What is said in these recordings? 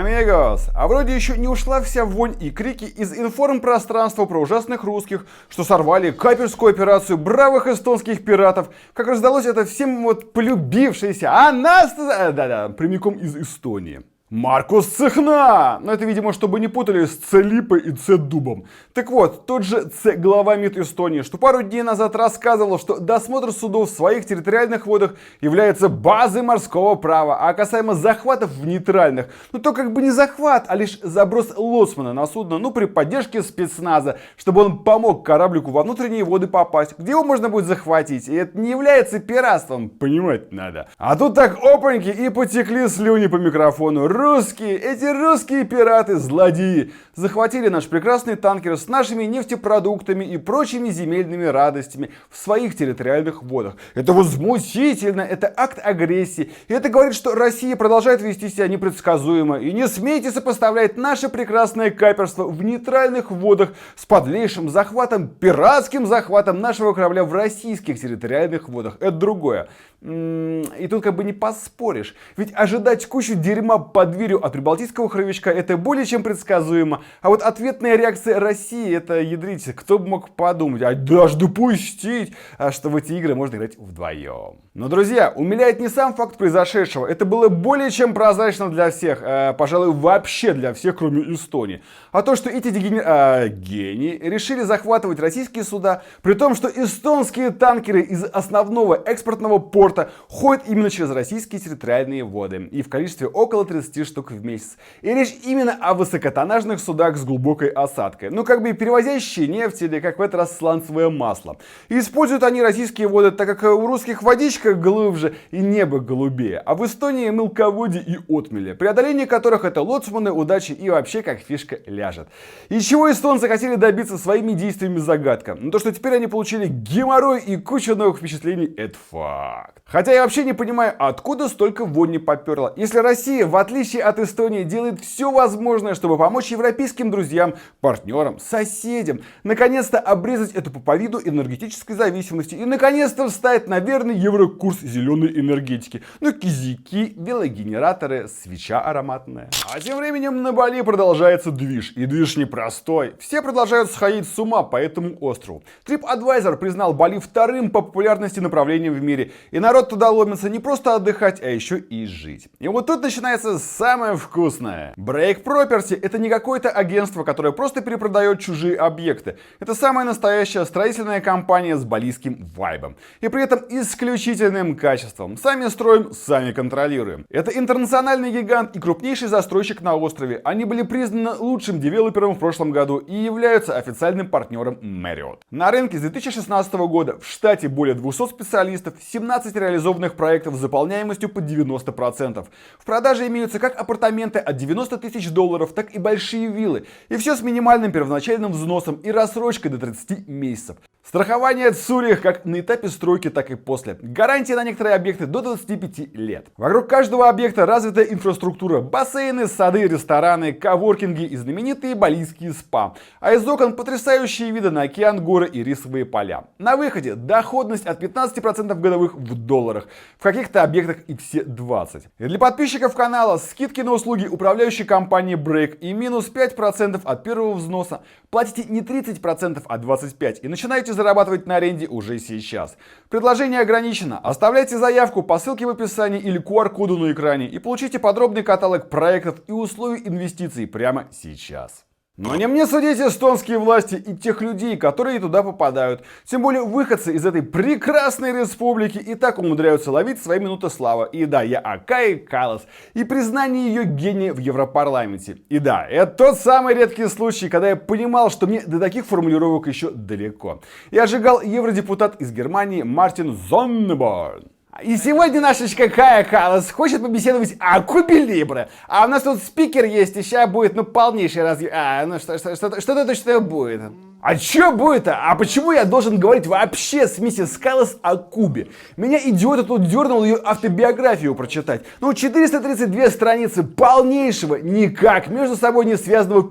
Амигос, а вроде еще не ушла вся вонь и крики из информпространства про ужасных русских, что сорвали каперскую операцию бравых эстонских пиратов, как раздалось это всем вот полюбившееся, а нас, да-да, прямиком из Эстонии. Маркус Цехна! Но это, видимо, чтобы не путали с Целипой и Цедубом. Так вот, тот же глава МИД Эстонии, что пару дней назад рассказывал, что досмотр судов в своих территориальных водах является базой морского права, а касаемо захватов в нейтральных, то как бы не захват, а лишь заброс лоцмана на судно, при поддержке спецназа, чтобы он помог кораблику во внутренние воды попасть, где его можно будет захватить, и это не является пиратством, понимать надо. А тут так опаньки и потекли слюни по микрофону. Эти русские пираты, злодеи, захватили наш прекрасный танкер с нашими нефтепродуктами и прочими земельными радостями в своих территориальных водах. Это возмутительно, это акт агрессии. И это говорит, что Россия продолжает вести себя непредсказуемо. И не смейте сопоставлять наше прекрасное каперство в нейтральных водах с подлейшим захватом, пиратским захватом нашего корабля в российских территориальных водах. Это другое. И тут как бы не поспоришь. Ведь ожидать кучу дерьма под дверью от прибалтийского хоровичка это более чем предсказуемо. А вот ответная реакция России, это, ядрите, кто бы мог подумать, а даже допустить, что в эти игры можно играть вдвоем. Но, друзья, умиляет не сам факт произошедшего. Это было более чем прозрачно для всех, пожалуй, вообще для всех, кроме Эстонии. А то, что эти гении решили захватывать российские суда, при том, что эстонские танкеры из основного экспортного порта ходят именно через российские территориальные воды и в количестве около 30 штук в месяц. И речь именно о высокотоннажных судах с глубокой осадкой. Как бы перевозящие нефть или, как в этот раз, сланцевое масло. И используют они российские воды, так как у русских водичка глубже и небо голубее. А в Эстонии мелководье и отмели, преодоление которых это лоцманы, удачи и вообще как фишка ляжет. И чего эстонцы хотели добиться своими действиями загадка? То, что теперь они получили геморрой и кучу новых впечатлений, это факт. Хотя я вообще не понимаю, откуда столько вони поперло. Если Россия, в отличие от Эстонии, делает все возможное, чтобы помочь европейским друзьям, партнерам, соседям, наконец-то обрезать эту пуповину энергетической зависимости и наконец-то встать на верный еврокурс зеленой энергетики. Кизяки, велогенераторы, свеча ароматная. А тем временем на Бали продолжается движ. И движ непростой. Все продолжают сходить с ума по этому острову. TripAdvisor признал Бали вторым по популярности направлением в мире. И народ туда ломится не просто отдыхать, а еще и жить. И вот тут начинается самое вкусное. Break Property — это не какое-то агентство, которое просто перепродает чужие объекты. Это самая настоящая строительная компания с балийским вайбом. И при этом исключительным качеством. Сами строим, сами контролируем. Это интернациональный гигант и крупнейший застройщик на острове. Они были признаны лучшим девелопером в прошлом году и являются официальным партнером Marriott. На рынке с 2016 года в штате более 200 специалистов, 17 реализованных проектов с заполняемостью под 90%. В продаже имеются как апартаменты от 90 тысяч долларов, так и большие виллы. И все с минимальным первоначальным взносом и рассрочкой до 30 месяцев. Страхование от Цюрих как на этапе стройки, так и после. Гарантии на некоторые объекты до 25 лет. Вокруг каждого объекта развита инфраструктура. Бассейны, сады, рестораны, коворкинги и знаменитые балийские спа. А из окон потрясающие виды на океан, горы и рисовые поля. На выходе доходность от 15% годовых в долларах. В каких-то объектах и все 20%. И для подписчиков канала скидки на услуги управляющей компании Break и минус 5% от первого взноса. Платите не 30%, а 25%. И начинаете зарабатывать на аренде уже сейчас. Предложение ограничено. Оставляйте заявку по ссылке в описании или QR-коду на экране и получите подробный каталог проектов и условий инвестиций прямо сейчас. Но не мне судить эстонские власти и тех людей, которые туда попадают. Тем более выходцы из этой прекрасной республики и так умудряются ловить свои минуты славы. И да, я Кая Каллас. И признание ее гения в Европарламенте. И да, это тот самый редкий случай, когда я понимал, что мне до таких формулировок еще далеко. Я ожигал евродепутат из Германии Мартин Зоннеборн. И сегодня нашечка Кая Каллас хочет побеседовать о Кубе Либре. А у нас тут спикер есть, и сейчас будет полнейший разъем. Что-то точно будет. А чё будет-то? А почему я должен говорить вообще с миссис Каллас о Кубе? Меня идиота тут дернул ее автобиографию прочитать. Ну, 432 страницы полнейшего, никак между собой не связанного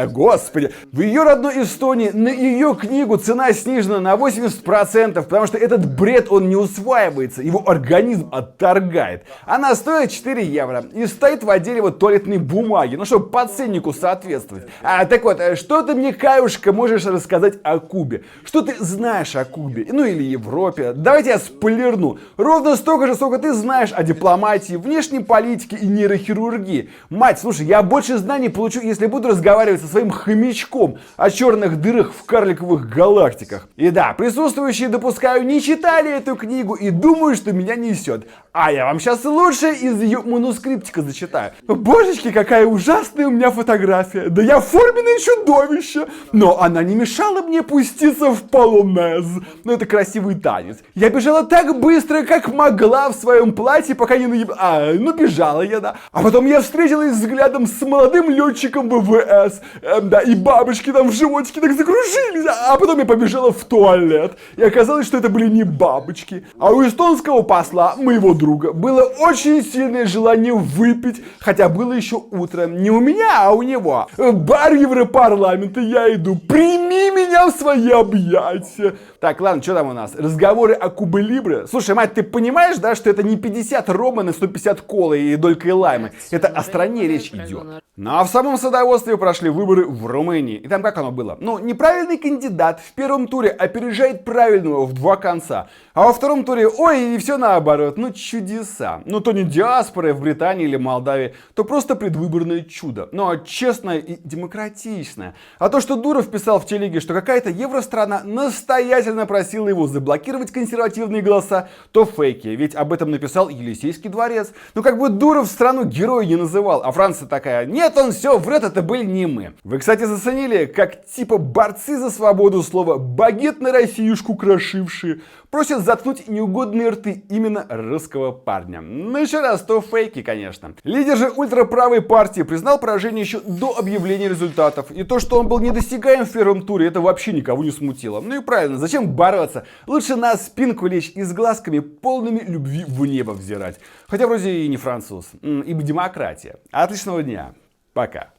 господи. В ее родной Эстонии на ее книгу цена снижена на 80%, потому что этот бред, он не усваивается, его организм отторгает. Она стоит 4 евро и стоит в отделе вот туалетной бумаги, ну, чтобы по ценнику соответствовать. Так вот, что ты мне, Каюшка, можешь рассказать о Кубе? Что ты знаешь о Кубе? Ну или Европе? Давайте я спойлерну. Ровно столько же, сколько ты знаешь о дипломатии, внешней политике и нейрохирургии. Мать, слушай, я больше знаний получу, если буду разговаривать со своим хомячком о черных дырах в карликовых галактиках. И да, присутствующие, допускаю, не читали эту книгу и думаю, что меня несет. А я вам сейчас лучше из ее манускриптика зачитаю. Божечки, какая ужасная у меня фотография. Да я форменное чудовище. Но она не мешала мне пуститься в полонез. Ну, это красивый танец. Я бежала так быстро, как могла в своем платье, пока не ну, бежала я, да. А потом я встретилась взглядом с молодым летчиком ВВС. Да, и бабочки там в животике так закружились. А потом я побежала в туалет. И оказалось, что это были не бабочки. А у эстонского посла, моего друга, было очень сильное желание выпить. Хотя было еще утро. Не у меня, а у него. Бар Европарламента, я иду. Прими меня в свои объятия. Так, ладно, что там у нас? Разговоры о Кубе Либре. Слушай, мать, ты понимаешь, да, что это не 50 рома на 150 колы и долькой лаймы? Это о стране речь идет. Ну а в самом садоводстве прошли выборы в Румынии. И там как оно было? Ну, неправильный кандидат в первом туре опережает правильного в 2 конца. А во втором туре, ой, и все наоборот. Ну, чудеса. Ну, то не диаспора в Британии или Молдавии, то просто предвыборное чудо. Но честное и демократичное. А то, что Дуров писал в телеге, что какая-то евространа настоятельно просила его заблокировать консервативные голоса, то фейки. Ведь об этом написал Елисейский дворец. Ну, как бы Дуров страну героя не называл. А Франция такая, нет, он все врет, это были не мы. Вы, кстати, заценили, как типа борцы за свободу слова багет на Россиюшку крошившие просят заткнуть неугодные рты именно русского парня. Ну, еще раз, то фейки, конечно. Лидер же ультраправой партии признал поражение еще до объявления результатов. И то, что он был недосягаем в первом туре, это вообще никого не смутило. Ну и правильно, зачем бороться? Лучше на спинку лечь и с глазками полными любви в небо взирать. Хотя вроде и не француз, ибо демократия. Отличного дня. Пока.